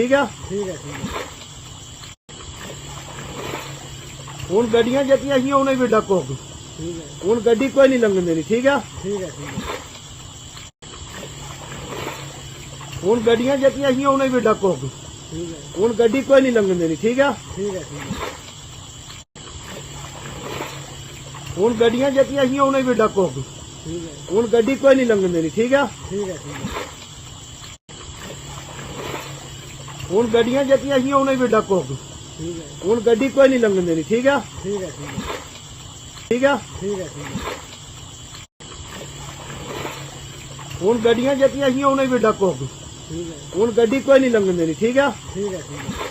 ठीक है ठीक है ठीक है हुण गड्डियां जतियां ही उन्हें भी डक होगी ठीक है हुण गड्डी कोई नहीं लंघन देनी ठीक है ठीक है ठीक है हुण गड्डियां जतियां ही उन्हें भी डक होगी ठीक है हुण गड्डी कोई नहीं लंघन देनी ठीक है ठीक है ठीक है हुण गड्डियां जतियां ही उन्हें भी डक होगी ठीक है हुण गड्डी कोई नहीं लंघन देनी ठीक है ठीक है ठीक है हुण गड्डियां जतियां ही उन्हें भी डक होगी ठीक है हुण गड्डी कोई नहीं लंघन देनी ठीक है ठीक है ठीक है ठीक है ठीक है ठीक है हुण गड्डियां जतियां ही उन्हें भी डक होगी ठीक है हुण गड्डी कोई नहीं लंघन देनी ठीक है ठीक है ठीक है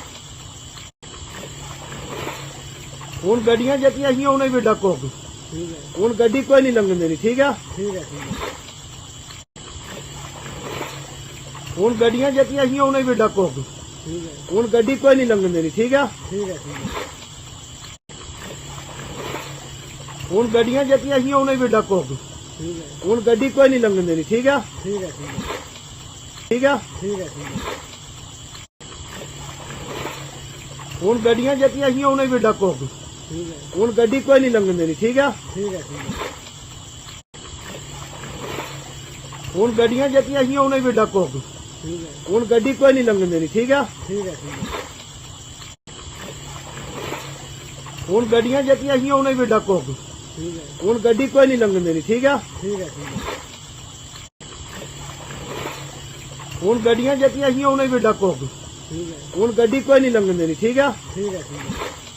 हुण गड्डियां जतियां ही उन्हें भी डक होगी ठीक है हुण गड्डी कोई नहीं लंघन देनी ठीक है ठीक है ठीक है हुण गड्डियां जतियां ही उन्हें भी डक होगी ठीक है हुण गड्डी कोई नहीं लंघन देनी ठीक है ठीक है ठीक है हुण गड्डियां जतियां ही उन्हें भी डक होगी ठीक है हुण गड्डी कोई नहीं लंघन देनी ठीक है ठीक है ठीक है ठीक है ठीक है ठीक है हुण गड्डियां जतियां ही उन्हें भी डक होगी ठीक है हुण गड्डी कोई नहीं लंघन देनी ठीक है ठीक है ठीक है हुण गड्डियां जतियां ही उन्हें भी डक होगी ठीक है हुण गड्डियां जतियां ही उन्हें भी डक होगी हुण गड्डी कोई नहीं लंघन देनी ठीक है ठीक है ठीक है ठीक है हुण गड्डियां जतियां ही उन्हें भी डक होगी हुण गड्डी कोई नहीं लंघन देनी ठीक है ठीक है ठीक है ठीक है हुण गड्डियां जतियां ही उन्हें भी डक होगी ठीक है हुण गड्डी कोई नहीं लंघन देनी ठीक है हुण गड्डियां जतियां ही उन्हें भी डक होगी हुण गड्डी कोई नहीं लंघन देनी ठीक है ठीक है हुण गड्डियां जतियां ही उन्हें भी डक होगी हुण गड्डी कोई नहीं लंघन देनी ठीक है ठीक है हुण गड्डियां जतियां ही उन्हें भी डक होगी हुण गड्डी कोई नहीं लंघन देनी ठीक है ठीक है हुण गड्डी कोई नहीं लंघन देनी ठीक है ठीक है ठीक है ठीक है हुण गड्डियां जतियां ही उन्हें भी डक होगी ठीक है हुण गड्डी कोई नहीं लंघन देनी ठीक है ठीक है ठीक है